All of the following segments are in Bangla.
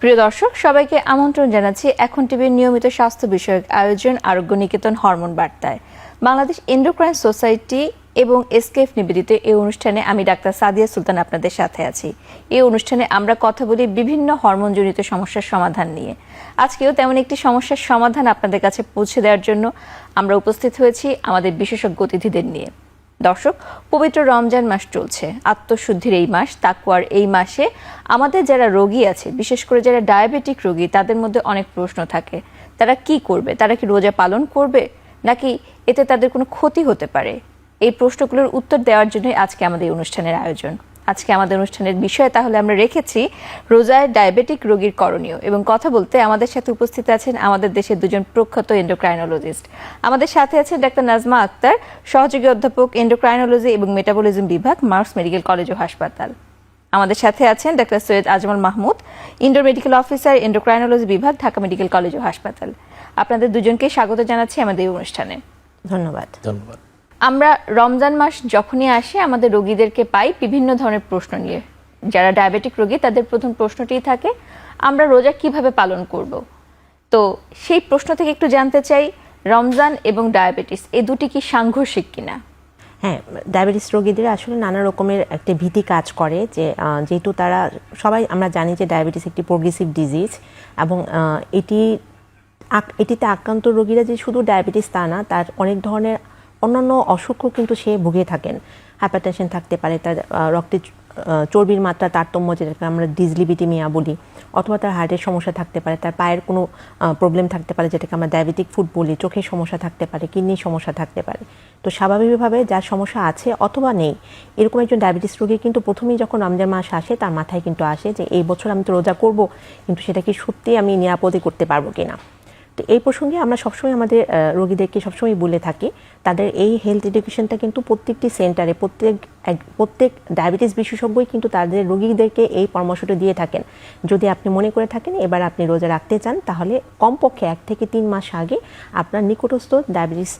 প্রিয় দর্শক, সবাইকে আমন্ত্রণ জানাচ্ছি এখন টিভির নিয়মিত স্বাস্থ্য বিষয়ক আয়োজন আরোগ্য নিকেতন হরমোন বার্তায়। বাংলাদেশ এন্ডোক্রাইন সোসাইটি এবং এসকেএফ নিবেদিত এই অনুষ্ঠানে আমি ডাক্তার সাদিয়া সুলতান আপনাদের সাথে আছি। এই অনুষ্ঠানে আমরা কথা বলি বিভিন্ন হরমোনজনিত সমস্যার সমাধান নিয়ে। আজকেও তেমন একটি সমস্যার সমাধান আপনাদের কাছে পৌঁছে দেওয়ার জন্য আমরা উপস্থিত হয়েছি আমাদের বিশেষজ্ঞ অতিথিদের নিয়ে। দর্শক, পবিত্র রমজান মাস চলছে, আত্মশুদ্ধির এই মাস, তাকওয়ার এই মাসে আমাদের যারা রোগী আছে, বিশেষ করে যারা ডায়াবেটিক রোগী, তাদের মধ্যে অনেক প্রশ্ন থাকে। তারা কি করবে? তারা কি রোজা পালন করবে, নাকি এতে তাদের কোনো ক্ষতি হতে পারে? এই প্রশ্নগুলোর উত্তর দেওয়ার জন্যই আজকে আমাদের এই অনুষ্ঠানের আয়োজন। আজকে আমাদের অনুষ্ঠানের বিষয় তাহলে আমরা রেখেছি রোজায় ডায়াবেটিক রোগীর করণীয়, এবং কথা বলতে আমাদের সাথে উপস্থিত আছেন আমাদের দেশের দুজন প্রখ্যাত এন্ডোক্রাইনোলজিস্ট। আমাদের সাথে আছেন ডাক্তার নাজমা আক্তার, সহযোগী অধ্যাপক এন্ডোক্রাইনোলজি এবং মেটাবলিজম বিভাগ, মার্কস মেডিকেল কলেজ ও হাসপাতাল। আমাদের সাথে আছেন doctor Syed Ajmal Mahmud, indoor medical officer, endocrinology বিভাগ, ঢাকা মেডিকেল কলেজ ও হাসপাতাল। আপনাদের দুজনকে স্বাগত জানাচ্ছি আমাদের এই অনুষ্ঠানে। ধন্যবাদ। আমরা রমজান মাস যখনই আসে আমাদের রোগীদেরকে পাই বিভিন্ন ধরনের প্রশ্ন নিয়ে। যারা ডায়াবেটিক রোগী তাদের প্রথম প্রশ্নটিই থাকে, আমরা রোজা কিভাবে পালন করব। তো সেই প্রশ্ন থেকে একটু জানতে চাই, রমজান এবং ডায়াবেটিস এই দুটি কি সাংঘর্ষিক কিনা? হ্যাঁ, ডায়াবেটিস রোগীদের আসলে নানা রকমের একটা ভীতি কাজ করে, যে যেহেতু তারা সবাই আমরা জানি যে ডায়াবেটিস একটি প্রোগ্রেসিভ ডিজিজ, এবং এটিতে আক্রান্ত রোগীরা যে শুধু ডায়াবেটিস তা না, তার অনেক ধরনের অন্যান্য অসুখও কিন্তু সে ভুগে থাকেন। হাইপারটেনশন থাকতে পারে, তার রক্তে চর্বির মাত্রা তারতম্য, যেটাকে আমরা ডিসলিপিডিমিয়া বলি, অথবা তার হার্টের সমস্যা থাকতে পারে, তার পায়ের কোনো প্রবলেম থাকতে পারে, যেটাকে আমরা ডায়াবেটিক ফুট বলি, চোখের সমস্যা থাকতে পারে, কিডনির সমস্যা থাকতে পারে। তো স্বাভাবিকভাবে যার সমস্যা আছে অথবা নেই, এরকম একজন ডায়াবেটিস রোগী কিন্তু প্রথমেই যখন রমজান মাস আসে তার মাথায় কিন্তু আসে যে এই বছর আমি তো রোজা করব, কিন্তু সেটা কি সত্যি আমি নিরাপদে করতে পারবো কিনা। তো এই প্রসঙ্গে আমরা সবসময় আমাদের রোগীদেরকে সবসময় বলে থাকি, তাদের এই হেলথ এডুকেশনটা কিন্তু প্রত্যেকটি সেন্টারে প্রত্যেক ডায়াবেটিস বিশেষজ্ঞই কিন্তু তাদের রোগীদেরকে এই পরামর্শটা দিয়ে থাকেন। যদি আপনি মনে করে থাকেন এবার আপনি রোজা রাখতে চান, তাহলে কমপক্ষে 1 থেকে 3 মাস আগে আপনার নিকটস্থ ডায়াবেটিস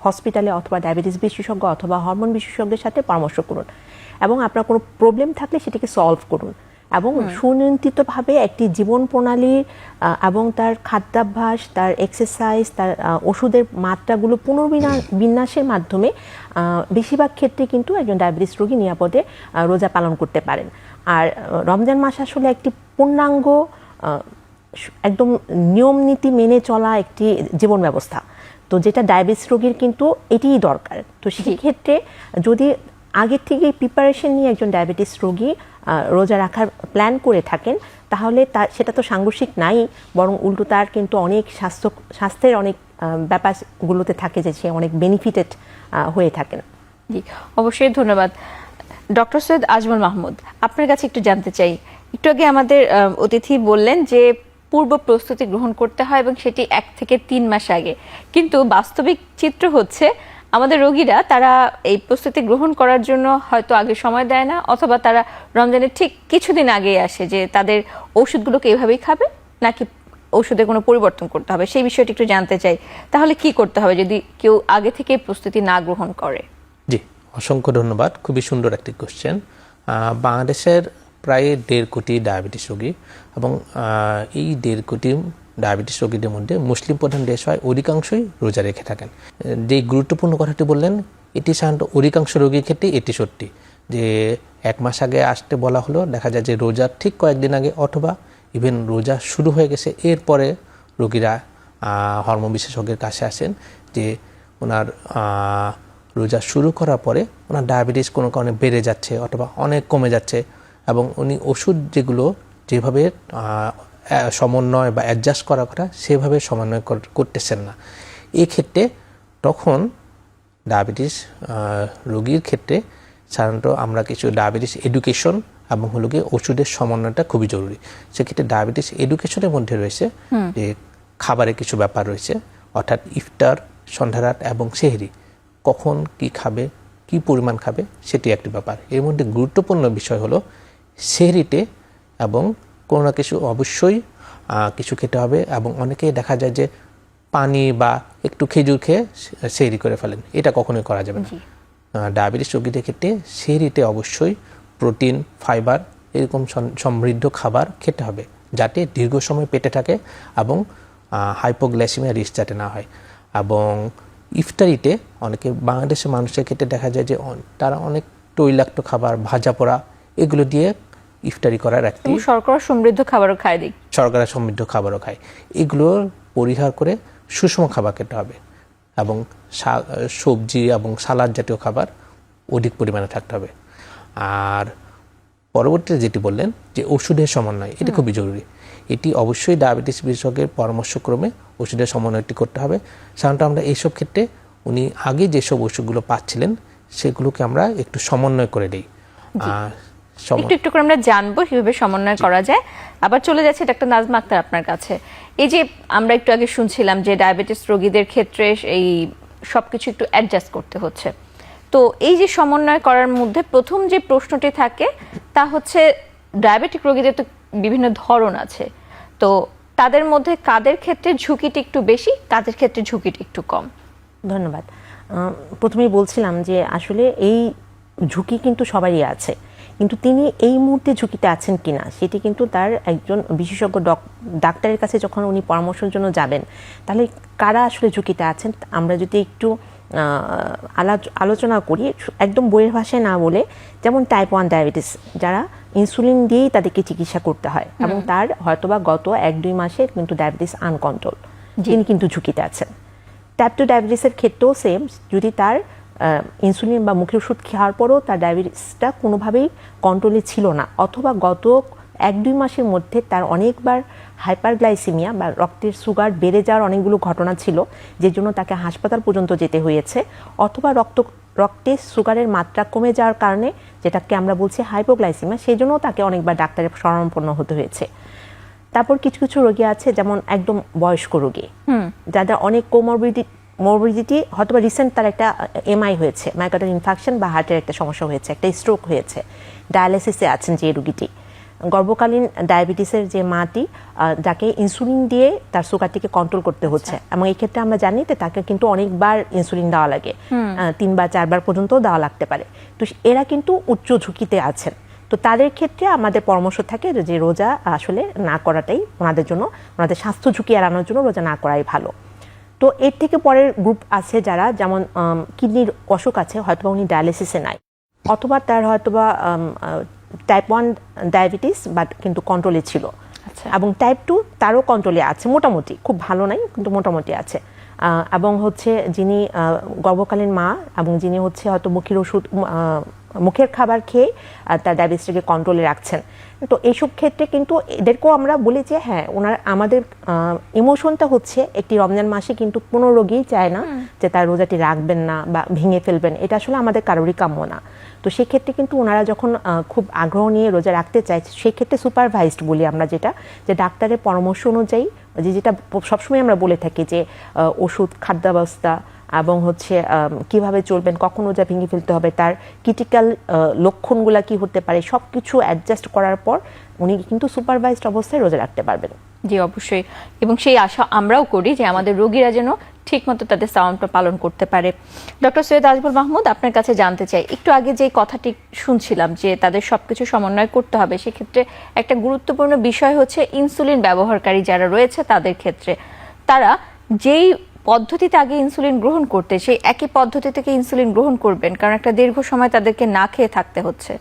হসপিটালে অথবা ডায়াবেটিস বিশেষজ্ঞ অথবা হরমোন বিশেষজ্ঞের সাথে পরামর্শ করুন, এবং আপনার কোনো প্রবলেম থাকলে সেটাকে সলভ করুন, এবং সুনিয়ন্ত্রিতভাবে একটি জীবন প্রণালী এবং তার খাদ্যাভ্যাস, তার এক্সারসাইজ, তার ওষুধের মাত্রাগুলো পুনর্বিন্যাসের মাধ্যমে বেশিরভাগ ক্ষেত্রে কিন্তু একজন ডায়াবেটিস রোগী নিরাপদে রোজা পালন করতে পারেন। আর রমজান মাস আসলে একটি পূর্ণাঙ্গ একদম নিয়ম নীতি মেনে চলা একটি জীবন ব্যবস্থা, তো যেটা ডায়াবেটিস রোগীর কিন্তু এটিই দরকার। তো সেই ক্ষেত্রে যদি আগের থেকেই প্রিপারেশন নিয়ে একজন ডায়াবেটিস রোগী রোজা রাখার প্ল্যান করে থাকেন, তাহলে সেটা তো সাংঘর্ষিক নাই, বরং উল্টো তার কিন্তু অনেক স্বাস্থ্যের অনেক ব্যাপারগুলোতে থাকে যে সে অনেক বেনিফিটেড হয়ে থাকেন। জি, অবশ্যই। ধন্যবাদ। ডক্টর সৈয়দ আজমল মাহমুদ, আপনার কাছে একটু জানতে চাই, একটু আগে আমাদের অতিথি বললেন যে পূর্ব প্রস্তুতি গ্রহণ করতে হয় এবং সেটি 1 থেকে 3 মাস আগে, কিন্তু বাস্তবিক চিত্র হচ্ছে আমাদের রোগীরা তারা এই প্রস্তুতি গ্রহণ করার জন্য হয়তো আগে সময় দেয় না, অথবা তারা রমজানের ঠিক কিছুদিন আগে আসে যে তাদের ওষুধগুলোকে এভাবেই খাবে, নাকি ওষুধের কোনো পরিবর্তন করতে হবে, সেই বিষয়টি একটু জানতে চাই। তাহলে কি করতে হবে যদি কেউ আগে থেকে প্রস্তুতি না গ্রহণ করে? জি, অসংখ্য ধন্যবাদ। খুবই সুন্দর একটি কোশ্চেন। বাংলাদেশের প্রায় 1.5 কোটি ডায়াবেটিস রোগী, এবং এই 1.5 কোটি ডায়াবেটিস রোগীদের মধ্যে মুসলিম প্রধান দেশ হয়, অধিকাংশই রোজা রেখে থাকেন। যে গুরুত্বপূর্ণ কথাটি বললেন, এটি সাধারণত অধিকাংশ রোগীর ক্ষেত্রে এটি সত্যি, যে 1 মাস আগে আসতে বলা হলো, দেখা যায় যে রোজার ঠিক কয়েকদিন আগে অথবা ইভেন রোজা শুরু হয়ে গেছে এরপরে রোগীরা হরমোন বিশেষজ্ঞের কাছে আসেন, যে ওনার রোজা শুরু করার পরে ওনার ডায়াবেটিস কোনো কারণে বেড়ে যাচ্ছে অথবা অনেক কমে যাচ্ছে, এবং উনি ওষুধ যেগুলো যেভাবে সমন্বয় বা অ্যাডজাস্ট করা কথা সেভাবে সমন্বয় করতেছেন না। এই ক্ষেত্রে তখন ডায়াবেটিস রোগীর ক্ষেত্রে সাধারণত আমরা কিছু ডায়াবেটিস এডুকেশন এবং হলো গিয়ে ওষুধের সমন্বয়টা খুবই জরুরি। সেক্ষেত্রে ডায়াবেটিস এডুকেশনের মধ্যে রয়েছে যে খাবারের কিছু ব্যাপার রয়েছে, অর্থাৎ ইফতার, সন্ধ্যারাত এবং সেহরি, কখন কি খাবে, কি পরিমাণ খাবে, সেটি একটি ব্যাপার। এর মধ্যে গুরুত্বপূর্ণ বিষয় হলো সেহরিতে এবং কোনো না কিছু অবশ্যই কিছু খেতে হবে, এবং অনেকেই দেখা যায় যে পানি বা একটু খেজুর খেয়ে সেহরি করে ফেলেন, এটা কখনোই করা যাবে না। ডায়াবেটিস রোগীদের ক্ষেত্রে সেহরিতে অবশ্যই প্রোটিন, ফাইবার এরকম সমৃদ্ধ খাবার খেতে হবে, যাতে দীর্ঘ সময় পেটে থাকে এবং হাইপোগ্লাইসেমিয়া রিস্ক যাতে না হয়। এবং ইফতারিতে অনেকে বাংলাদেশের মানুষের ক্ষেত্রে দেখা যায় যে তারা অনেক তৈলাক্ত খাবার, ভাজা পোড়া এগুলো দিয়ে ইফতারি করার একটি শর্করা সমৃদ্ধ খাবারও খায় দিক, শর্করা সমৃদ্ধ খাবারও খায়। এগুলো পরিহার করে সুষম খাবার খেতে হবে এবং সবজি এবং সালাদ জাতীয় খাবার অধিক পরিমাণে থাকতে হবে। আর পরবর্তীতে যেটি বললেন যে ওষুধের সমন্বয়, এটি খুবই জরুরি। এটি অবশ্যই ডায়াবেটিস বিশেষজ্ঞের পরামর্শক্রমে ওষুধের সমন্বয়টি করতে হবে। সাধারণত আমরা এইসব ক্ষেত্রে উনি আগে যেসব ওষুধগুলো পাচ্ছিলেন সেগুলোকে আমরা একটু সমন্বয় করে দিই। একটু একটু করে আমরা জানবো কিভাবে সমন্বয় করা যায়। আবার চলে যাচ্ছে ডাক্তার নাজমা আক্তার আপনার কাছে। এই যে আমরা একটু আগে শুনছিলাম যে ডায়াবেটিস রোগীদের ক্ষেত্রে এই সবকিছু একটু অ্যাডজাস্ট করতে হচ্ছে, তো এই যে সমন্বয় করার মধ্যে প্রথম যে প্রশ্নটি থাকে তা হচ্ছে ডায়াবেটিক রোগীদের তো বিভিন্ন ধরন আছে, তো তাদের মধ্যে কাদের ক্ষেত্রে ঝুঁকিটি একটু বেশি, কাদের ক্ষেত্রে ঝুঁকিটি একটু কম? ধন্যবাদ। প্রথমেই বলছিলাম যে আসলে এই ঝুঁকি কিন্তু সবারই আছে, কিন্তু তিনি এই মুহূর্তে ঝুঁকিতে আছেন কিনা সেটি কিন্তু তার একজন বিশেষজ্ঞ ডাক্তারের কাছে যখন উনি পরামর্শের জন্য যাবেন, তাহলে কারা আসলে ঝুঁকিতে আছেন আমরা যদি একটু আলোচনা করি, একদম বইয়ের ভাষায় না বলে, যেমন টাইপ 1 ডায়াবেটিস যারা ইনসুলিন দিয়েই তাদেরকে চিকিৎসা করতে হয় এবং তার হয়তোবা গত 1-2 মাসে কিন্তু ডায়াবেটিস আনকন্ট্রোল, তিনি কিন্তু ঝুঁকিতে আছেন। টাইপ 2 ডায়াবেটিসের ক্ষেত্রেও সেম, যদি তার ইনসুলিন বা মুখের ওষুধ খাওয়ার পরও তার ডায়াবেটিসটা কোনোভাবেই কন্ট্রোলে ছিল না, অথবা গত 1-2 মাসের মধ্যে তার অনেকবার হাইপারগ্লাইসেমিয়া বা রক্তের সুগার বেড়ে যাওয়ার অনেকগুলো ঘটনা ছিল, যে জন্য তাকে হাসপাতাল পর্যন্ত যেতে হয়েছে, অথবা রক্তে সুগারের মাত্রা কমে যাওয়ার কারণে, যেটাকে আমরা বলছি হাইপোগ্লাইসেমিয়া, সেই জন্য তাকে অনেকবার ডাক্তারের শরণাপন্ন হতে হয়েছে। তারপর কিছু কিছু রোগী আছে যেমন একদম বয়স্ক রোগী, যাদের অনেক মরবিডিটি, হয়তো বা রিসেন্ট তার একটা এমআই হয়েছে, মায়োকার্ডিয়াল ইনফাকশন বা হার্টের একটা সমস্যা হয়েছে, একটা স্ট্রোক হয়েছে, ডায়ালিসিসে আছেন যে রোগীটি, গর্ভকালীন ডায়াবেটিসের যে মাটি, যাকে ইনসুলিন দিয়ে তার সুগারটিকে কন্ট্রোল করতে হচ্ছে, এবং এই ক্ষেত্রে আমরা জানি যে তাকে কিন্তু অনেকবার ইনসুলিন দেওয়া লাগে, 3-4 পর্যন্ত দেওয়া লাগতে পারে। তো এরা কিন্তু উচ্চ ঝুঁকিতে আছেন। তো তাদের ক্ষেত্রে আমাদের পরামর্শ থাকে যে রোজা আসলে না করাটাই ওনাদের জন্য, ওনাদের স্বাস্থ্য ঝুঁকি এড়ানোর জন্য রোজা না করাই ভালো। তো এর থেকে পরের গ্রুপ আছে যারা, যেমন কিডনির অসুখ আছে, হয়তোবা উনি ডায়ালিসিসে নাই, অথবা তার হয়তোবা টাইপ 1 ডায়াবেটিস বাট কিন্তু কন্ট্রোলে ছিল, এবং টাইপ 2 তারও কন্ট্রোলে আছে, মোটামুটি, খুব ভালো নাই কিন্তু মোটামুটি আছে। এবং হচ্ছে যিনি গর্ভকালীন মা এবং যিনি হচ্ছে হয়তো মুখের খাবার খেয়ে তার ডায়াবেটিসটাকে কন্ট্রোলে রাখছেন। তো এইসব ক্ষেত্রে কিন্তু এদেরকেও আমরা বলি যে হ্যাঁ, আমাদের ইমোশনটা হচ্ছে একটি রমজান মাসে কিন্তু কোনো রোগীই চায় না যে তার রোজাটি রাখবেন না বা ভেঙে ফেলবেন, এটা আসলে আমাদের কারোরই কাম্য না। তো সেক্ষেত্রে কিন্তু ওনারা যখন খুব আগ্রহ নিয়ে রোজা রাখতে চায়, সেক্ষেত্রে সুপারভাইজড বলি আমরা, যে ডাক্তারের পরামর্শ অনুযায়ী, যেটা সবসময় আমরা বলে থাকি যে ওষুধ, খাদ্যাবস্থা এবং হচ্ছে কিভাবে চলবেন, কখন রোজা ভেঙে ফেলতে হবে, তার ক্রিটিক্যাল লক্ষণগুলা কি হতে পারে, সব কিছু অ্যাডজাস্ট করার পর উনি কিন্তু সুপারভাইজড অবস্থায় রোজা রাখতে পারবেন। জি অবশ্যই, এবং সেই আশা আমরাও করি যে আমাদের রোগীরা যেন ঠিকমতো তাদের সাউন্ডটা পালন করতে পারে। ডক্টর সৈয়দ আজিবুল মাহমুদ, আপনার কাছে জানতে চাই, একটু আগে যে কথাটি শুনছিলাম যে তাদের সবকিছু সমন্বয় করতে হবে, সেক্ষেত্রে একটা গুরুত্বপূর্ণ বিষয় হচ্ছে ইনসুলিন ব্যবহারকারী যারা রয়েছে তাদের ক্ষেত্রে, তারা যেই পদ্ধতিতে আগে ইনসুলিন গ্রহণ করতে, সেই একই পদ্ধতি থেকে ইনসুলিন গ্রহণ করবেন, কারণ একটা দীর্ঘ সময় তাদেরকে না খেয়ে থাকতে হচ্ছে।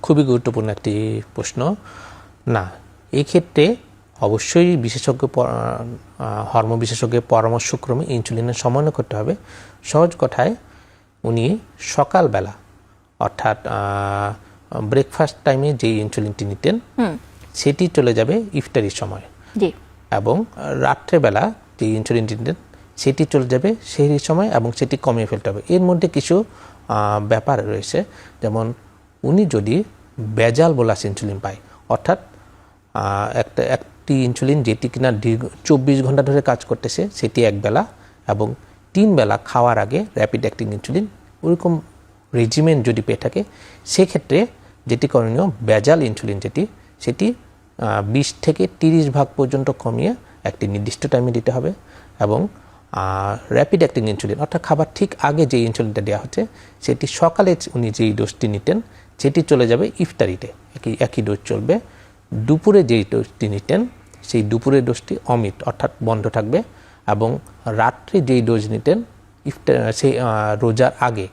খুবই গুরুত্বপূর্ণ একটি প্রশ্ন। না, এই ক্ষেত্রে অবশ্যই হরমোন বিশেষজ্ঞের পরামর্শক্রমে ইনসুলিনের সমন্বয় করতে হবে। সহজ কথায়, উনি সকালবেলা অর্থাৎ ব্রেকফাস্ট টাইমে যে ইনসুলিনটি নিতেন সেটি চলে যাবে ইফতারির সময়, এবং রাত্রেবেলা যে ইনসুলিনটি নিতেন সেটি চলে যাবে সেহরির সময়, এবং সেটি কমিয়ে ফেলতে হবে। এর মধ্যে কিছু ব্যাপার রয়েছে, যেমন উনি যদি বেজাল বোলাস ইনসুলিন পায়, অর্থাৎ একটি ইনসুলিন যেটি কিনা দীর্ঘ 24 ঘন্টা ধরে কাজ করতেছে, সেটি একবেলা, এবং 3 বেলা খাওয়ার আগে র্যাপিড অ্যাক্টিং ইনসুলিন, ওরকম রেজিমেন্ট যদি পেয়ে থাকে, সেক্ষেত্রে যেটি করণীয়, বেজাল ইনসুলিন সেটি 20 থেকে 30 ভাগ পর্যন্ত কমিয়ে একটি নির্দিষ্ট টাইমে দিতে হবে। এবং র্যাপিড অ্যাক্টিং ইনসুলিন, অর্থাৎ খাবার ঠিক আগে যে ইনসুলিনটা দেওয়া হচ্ছে, সেটি সকালে উনি যেই ডোজটি নিতেন সেটি চলে যাবে ইফতারিতে, একই ডোজ চলবে দুপুরে যেই ডোজটি নিতেন সেই দুপুরের ডোজটি অমিট অর্থাৎ বন্ধ থাকবে, এবং রাত্রে যেই ডোজ নিতেন সেই রোজার আগে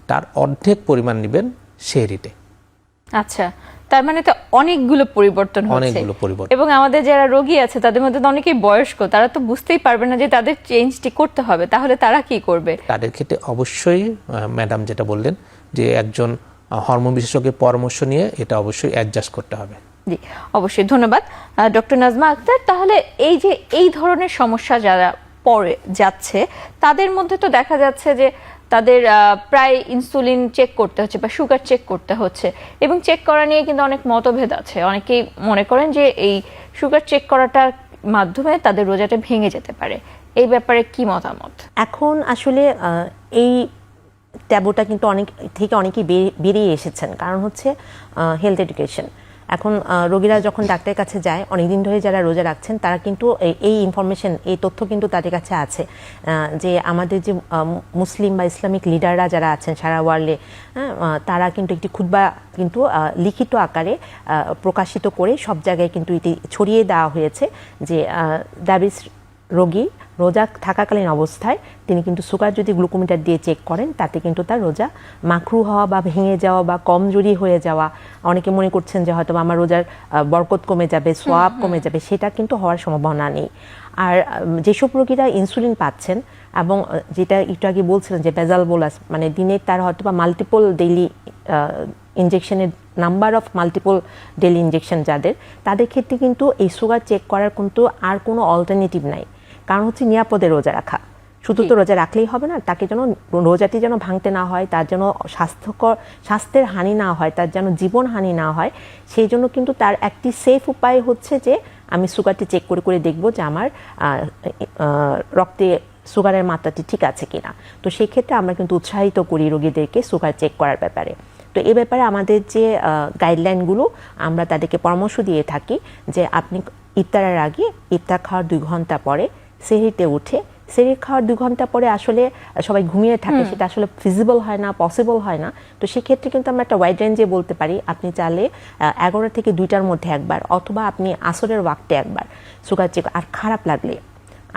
তার অর্ধেক পরিমাণ নেবেন সেহরিতে। আচ্ছা, তার মানে তো অনেকগুলো পরিবর্তন হচ্ছে। অনেকগুলো পরিবর্তন। এবং আমাদের যারা রোগী আছে তাদের মধ্যে তো অনেকেই বয়স্ক, তারা তো বুঝতেই পারবে না যে তাদের চেঞ্জটি করতে হবে, তাহলে তারা কি করবে? তাদের ক্ষেত্রে অবশ্যই ম্যাডাম যেটা বললেন যে একজন হরমোন বিশেষজ্ঞের পরামর্শ নিয়ে এটা অবশ্যই অ্যাডজাস্ট করতে হবে। জি, অবশ্যই, ধন্যবাদ ডক্টর নাজমা আক্তার। তাহলে এই যে এই ধরনের সমস্যা যারা পড়ে যাচ্ছে তাদের মধ্যে তো দেখা যাচ্ছে যে তাদের প্রায় ইনসুলিন চেক করতে হচ্ছে বা সুগার চেক করতে হচ্ছে, এবং চেক করা নিয়ে কিন্তু অনেক মতভেদ আছে। অনেকেই মনে করেন যে এই সুগার চেক করাটার মাধ্যমে তাদের রোজাটা ভেঙে যেতে পারে, এই ব্যাপারে কি মতামত? এখন আসলে এই ট্যাবুটা কিন্তু অনেকেই বেরিয়ে এসেছেন, কারণ হচ্ছে হেলথ এডুকেশন। এখন রোগীরা যখন ডাক্তারের কাছে যায়, অনেকদিন ধরে যারা রোজা রাখছেন তারা কিন্তু এই ইনফরমেশন, এই তথ্য কিন্তু তাদের কাছে আছে যে আমাদের যে মুসলিম বা ইসলামিক লিডাররা যারা আছেন সারা ওয়ার্ল্ডে, তারা কিন্তু একটি খুতবা কিন্তু লিখিত আকারে প্রকাশিত করে সব জায়গায় কিন্তু এটি ছড়িয়ে দেওয়া হয়েছে যে ডায়াবেটিস রোগী রোজা থাকাকালীন অবস্থায় তিনি কিন্তু সুগার যদি গ্লুকোমিটার দিয়ে চেক করেন, তাতে কিন্তু তার রোজা মাকরু হওয়া বা ভেঙে যাওয়া বা কমজোরি হয়ে যাওয়া, অনেকে মনে করছেন যে হয়তো আমার রোজার বরকত কমে যাবে, সোয়াব কমে যাবে, সেটা কিন্তু হওয়ার সম্ভাবনা নেই। আর যেসব রোগীরা ইনসুলিন পাচ্ছেন, এবং যেটা একটু আগে বলছিলেন যে বেজাল বোলাস, মানে দিনে তার হয়তো বা মাল্টিপল ডেইলি ইনজেকশনের number of multiple daily injection যাদের, তাদের ক্ষেত্রে কিন্তু এই সুগার চেক করার কিন্তু আর কোনো অল্টারনেটিভ নাই। কারণ হচ্ছে নিরাপদে রোজা রাখা, শুধু তো রোজা রাখলেই হবে না, তাকে যেন রোজাটি যেন ভাঙতে না হয়, তার যেন স্বাস্থ্যের হানি না হয়, তার যেন জীবন হানি না হয়, সেই জন্য কিন্তু তার একটি সেফ উপায় হচ্ছে যে আমি সুগারটি চেক করে করে দেখবো যে আমার রক্তে সুগারের মাত্রাটি ঠিক আছে কিনা। তো সেই ক্ষেত্রে আমরা কিন্তু উৎসাহিত করি রোগীদেরকে সুগার চেক করার ব্যাপারে। তো এই ব্যাপারে আমাদের যে গাইডলাইনগুলো, আমরা তাদেরকে পরামর্শ দিয়ে থাকি যে আপনি ইফতারের আগে, ইফতার খাওয়ার 2 ঘন্টা পরে, সেহরিতে উঠে, সেহরি খাওয়ার 2 ঘন্টা পরে আসলে সবাই ঘুমিয়ে থাকে, সেটা আসলে ফিজিবল হয় না, পসিবল হয় না। তো সেক্ষেত্রে কিন্তু আমরা একটা ওয়াইড রেঞ্জে বলতে পারি আপনি চাইলে 11 থেকে 2টার মধ্যে একবার, অথবা আপনি আসরের ওয়াক্তে একবার সুগার চেক। আর খারাপ লাগলে,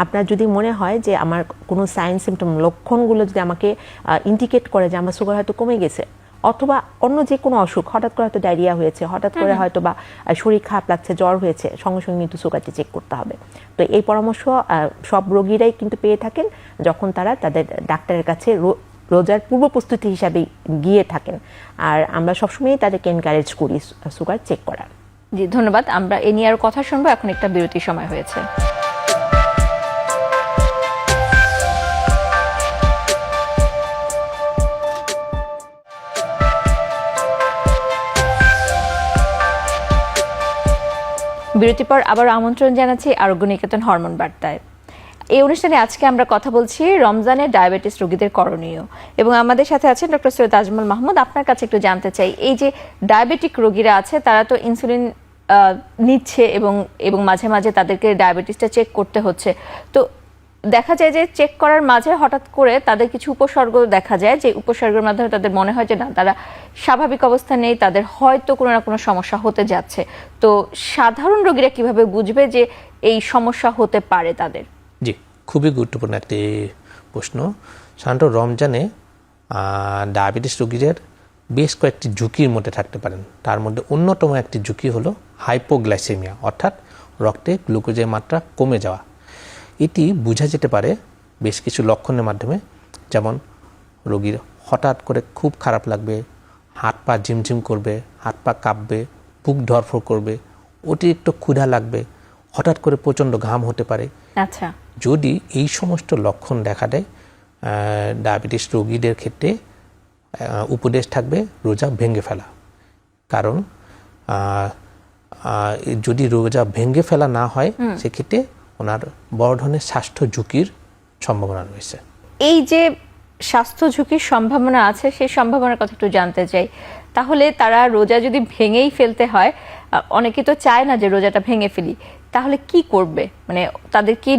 আপনার যদি মনে হয় যে আমার কোনো সাইন সিমটম, লক্ষণগুলো যদি আমাকে ইন্ডিকেট করে যে আমার সুগার হয়তো কমে গেছে, অথবা অন্য যে কোনো অসুখ, হঠাৎ করে হয়তো ডায়রিয়া হয়েছে, হঠাৎ করে হয়তো বা শরীর খারাপ লাগছে, জ্বর হয়েছে, সঙ্গে সঙ্গে কিন্তু সুগারটি চেক করতে হবে। তো এই পরামর্শ সব রোগীরাই কিন্তু পেয়ে থাকেন যখন তারা তাদের ডাক্তারের কাছে রোজার পূর্ব প্রস্তুতি হিসাবে গিয়ে থাকেন। আর আমরা সবসময়ই তাদেরকে এনকারেজ করি সুগার চেক করার। জি, ধন্যবাদ। আমরা এ নিয়ে আর কথা শুনবো, এখন একটা বিরতির সময় হয়েছে। বিরতির পর আবার আমন্ত্রণ জানাচ্ছি আরোগ্য নিকেতন হরমোন বার্তায়। এই অনুষ্ঠানে আজকে আমরা কথা বলছি রমজানে ডায়াবেটিস রোগীদের করণীয়, এবং আমাদের সাথে আছেন ডক্টর সৈয়দ আজমল মাহমুদ। আপনার কাছে একটু জানতে চাই, এই যে ডায়াবেটিক রোগীরা আছে তারা তো ইনসুলিন নিচ্ছে এবং মাঝে মাঝে তাদেরকে ডায়াবেটিসটা চেক করতে হচ্ছে, তো দেখা যায় যে চেক করার মাঝে হঠাৎ করে তাদের কিছু উপসর্গ দেখা যায়, যে উপসর্গের মাধ্যমে তাদের মনে হয় যে না, তারা স্বাভাবিক অবস্থা নেই, তাদের হয়তো কোনো না কোনো সমস্যা হতে যাচ্ছে। তো সাধারণ রোগীরা কিভাবে বুঝবে যে এই সমস্যা হতে পারে তাদের? জি, খুবই গুরুত্বপূর্ণ একটি প্রশ্ন। সাধারণত রমজানে ডায়াবেটিস রোগীদের বেশ কয়েকটি ঝুঁকির মধ্যে থাকতে পারেন। তার মধ্যে অন্যতম একটি ঝুঁকি হলো হাইপোগ্লাইসেমিয়া, অর্থাৎ রক্তে গ্লুকোজের মাত্রা কমে যাওয়া। এটি বোঝা যেতে পারে বেশ কিছু লক্ষণের মাধ্যমে, যেমন রোগীর হঠাৎ করে খুব খারাপ লাগবে, হাত পা ঝিমঝিম করবে, হাত পা কাঁপবে, বুক ধরফর করবে, অতিরিক্ত ক্ষুধা লাগবে, হঠাৎ করে প্রচণ্ড ঘাম হতে পারে। আচ্ছা, যদি এই সমস্ত লক্ষণ দেখা দেয়, ডায়াবেটিস রোগীদের ক্ষেত্রে উপদেশ থাকবে রোজা ভেঙে ফেলা। কারণ যদি রোজা ভেঙে ফেলা না হয়, সেক্ষেত্রে ওনার বড় ধরনের স্বাস্থ্য ঝুঁকির সম্ভাবনা রয়েছে। এই যে স্বাস্থ্য ঝুঁকির সম্ভাবনা আছে, সেই সম্ভাবনার কথা একটু জানতে চাই। তাহলে তারা রোজা যদি ভেঙেই ফেলতে হয়, অনেকে তো চায় না যে রোজাটা ভেঙে ফেলি, তাহলে কি করবে? মানে তাদের কি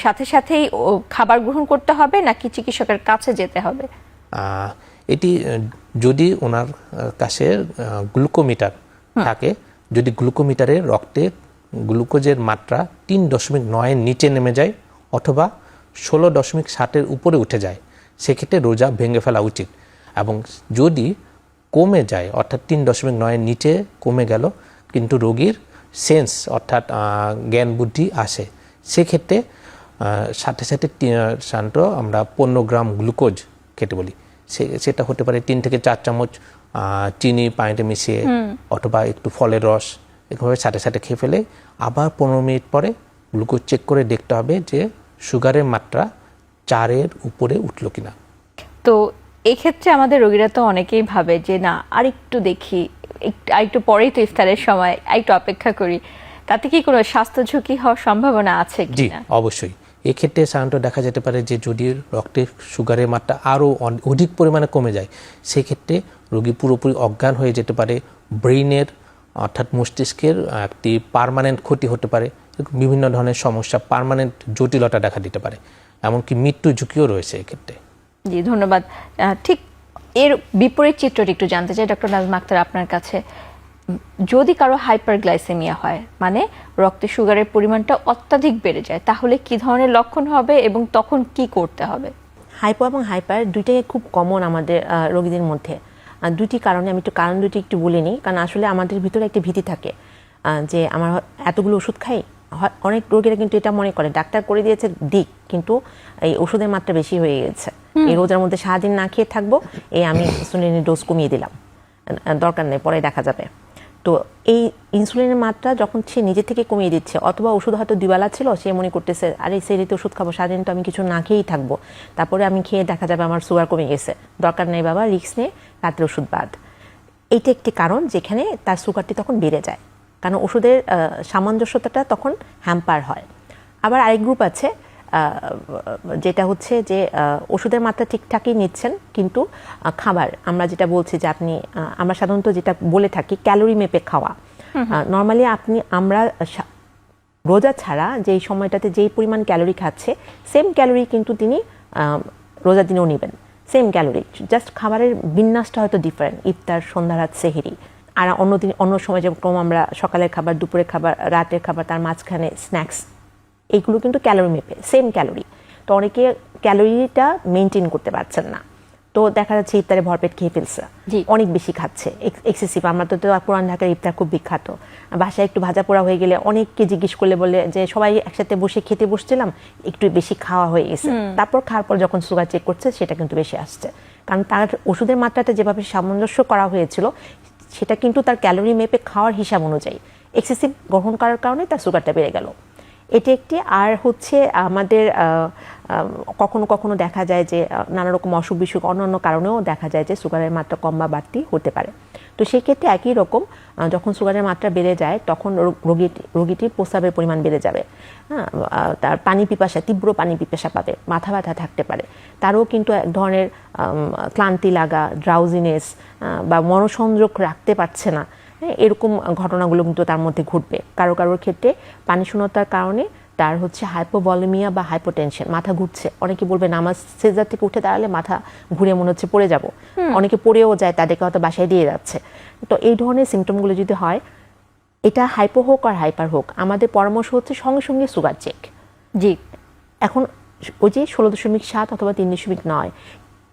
সাথে সাথেই খাবার গ্রহণ করতে হবে, নাকি চিকিৎসকের কাছে যেতে হবে? এটি যদি ওনার কাছে গ্লুকোমিটার থাকে, যদি গ্লুকোমিটারে রক্তে গ্লুকোজের মাত্রা 3.9-এর নিচে নেমে যায় অথবা 16.7-এর উপরে উঠে যায়, সেক্ষেত্রে রোজা ভেঙে ফেলা উচিত। এবং যদি কমে যায় অর্থাৎ 3.9-এর নিচে কমে গেল কিন্তু রোগীর সেন্স অর্থাৎ জ্ঞান বুদ্ধি আসে, সেক্ষেত্রে সাথে সাথে শান্ত আমরা 15 গ্রাম গ্লুকোজ খেতে বলি। সেটা হতে পারে 3 থেকে 4 চামচ চিনি পানিতে মিশিয়ে অথবা একটু ফলের রস, এভাবে সাথে সাথে খেয়ে ফেলে আবার 15 মিনিট পরে গ্লুকোজ চেক করে দেখতে হবে যে সুগারের মাত্রা 4-এর উপরে উঠলো কিনা। তো এক্ষেত্রে আমাদের রোগীরা তো অনেকেই ভাবে যে না আরেকটু দেখি, আরেকটু পরেই তো ইফতারের সময়, আরেকটু অপেক্ষা করি, তাতে কি কোনো স্বাস্থ্য ঝুঁকি হওয়ার সম্ভাবনা আছে জি কিনা? অবশ্যই। এক্ষেত্রে সাধারণত দেখা যেতে পারে যে যদি রক্তে সুগারের মাত্রা আরও অধিক পরিমাণে কমে যায়, সেক্ষেত্রে রোগী পুরোপুরি অজ্ঞান হয়ে যেতে পারে, ব্রেইনের অর্থাৎ মস্তিষ্কের একটি পার্মানেন্ট ক্ষতি হতে পারে, বিভিন্ন ধরনের সমস্যা, পার্মানেন্ট জটিলতা দেখা দিতে পারে, এমনকি মৃত্যু ঝুঁকিও রয়েছে এক্ষেত্রে। জি ধন্যবাদ। ঠিক এর বিপরীত চিত্রটি একটু জানতে চাই ডক্টর নাজমা আক্তার আপনার কাছে। যদি কারো হাইপারগ্লাইসেমিয়া হয়, মানে রক্তে সুগারের পরিমাণটা অত্যাধিক বেড়ে যায়, তাহলে কি ধরনের লক্ষণ হবে এবং তখন কি করতে হবে? হাইপো এবং হাইপার দুইটাই খুব কমন আমাদের রোগীদের মধ্যে। দুটি কারণে আমি কারণ দুটি একটু বলে নিই, কারণ আসলে আমাদের ভিতরে একটা ভীতি থাকে যে আমার এতগুলো ওষুধ খাই। অনেক রোগীরা কিন্তু এটা মনে করে ডাক্তার করে দিয়েছে দিক, কিন্তু এই ওষুধের মাত্রা বেশি হয়ে গেছে, এই রোজার মধ্যে সারাদিন না খেয়ে থাকবো, এই আমি ইনসুলিনের ডোজ কমিয়ে দিলাম, দরকার নেই, পরে দেখা যাবে। তো এই ইনসুলিনের মাত্রা যখন সে নিজে থেকে কমিয়ে দিচ্ছে, অথবা ওষুধ হয়তো দুবেলা ছিল, সে মনে করতেছে আরে সেরিতে ওষুধ খাবো, সারাদিন তো আমি কিছু না খেয়েই থাকবো, তারপরে আমি খেয়ে দেখা যাবে আমার সুগার কমে গেছে, দরকার নেই বাবা, রিস্ক নিয়ে রাতের ওষুধ বাদ। এইটা একটি কারণ যেখানে তার সুগারটি তখন বেড়ে যায়, কারণ ওষুধের সামঞ্জস্যতাটা তখন হ্যাম্পার হয়। আবার আরেক গ্রুপ আছে যেটা হচ্ছে যে ওষুধের মাত্রা ঠিকঠাকই নিচ্ছেন, কিন্তু খাবার আমরা যেটা বলছি যে আপনি আমরা সাধারণত যেটা বলে থাকি ক্যালোরি মেপে খাওয়া। নর্মালি আমরা রোজা ছাড়া যেই সময়টাতে যেই পরিমাণ ক্যালোরি খাচ্ছে, সেম ক্যালোরি কিন্তু তিনি রোজার দিনেও নেবেন, সেম ক্যালোরি, জাস্ট খাবারের বিন্যাসটা হয়তো ডিফারেন্ট, ইফতার, সন্ধ্যা, রাত, সেহরি। আর অন্য সময় যেরকম আমরা সকালের খাবার, দুপুরের খাবার, রাতের খাবার, তার মাঝখানে স্ন্যাক্স, এইগুলো কিন্তু ক্যালোরি মেপে সেম ক্যালোরি। তো অনেকে ক্যালোরিটা মেনটেন করতে পারছেন না, তো দেখা যাচ্ছে ইফতারে ভরপেট খেয়ে ফেলছে, অনেক বেশি খাচ্ছে, এক্সেসিভ। আমরা তো পুরান ঢাকার ইফতার খুব বিখ্যাত, বাসায় একটু ভাজা পোড়া হয়ে গেলে অনেককে জিজ্ঞেস করলে বলে যে সবাই একসাথে বসে খেতে বসছিলাম, একটু বেশি খাওয়া হয়ে গেছে, তারপর খাওয়ার পর যখন সুগার চেক করছে সেটা কিন্তু বেশি আসছে, কারণ তার ওষুধের মাত্রাটা যেভাবে সামঞ্জস্য করা হয়েছিল সেটা কিন্তু তার ক্যালোরি মেপে খাওয়ার হিসাব অনুযায়ী এক্সেসিভ গ্রহণ করার কারণে তার সুগারটা বেড়ে গেল। এটি একটি। আর হচ্ছে আমাদের কখনো কখনো দেখা যায় যে নানা রকম অসুখ বিসুখ অন্যান্য কারণেও দেখা যায় যে সুগারের মাত্রা কম বা বাড়তি হতে পারে। তো সেই ক্ষেত্রে একই রকম যখন সুগারের মাত্রা বেড়ে যায় তখন রোগীটির প্রস্রাবের পরিমাণ বেড়ে যাবে, হ্যাঁ, তার পানি পিপাসা, তীব্র পানি পিপাসা পাবে, মাথা ব্যথা থাকতে পারে, তারও কিন্তু এক ধরনের ক্লান্তি লাগা, ড্রাউজিনেস বা মনোসংযোগ রাখতে পারছে না, এরকম ঘটনাগুলো কিন্তু তার মধ্যে ঘটবে। কারোর ক্ষেত্রে পানি শূন্যতার কারণে তার হচ্ছে হাইপোভলিমিয়া বা হাইপোটেনশন, মাথা ঘুরছে, অনেকে বলবে নামাজ সেজদা থেকে উঠে দাঁড়ালে মাথা ঘুরে মনে হচ্ছে পড়ে যাব, অনেকে পড়েও যায়, তাদেরকে হয়তো বাসায় দিয়ে যাচ্ছে। তো এই ধরনের সিমটমগুলো যদি হয়, এটা হাইপো হোক আর হাইপার হোক, আমাদের পরামর্শ হচ্ছে সঙ্গে সঙ্গে সুগার চেক। জি, এখন ওই যে 16.7 অথবা 3.9,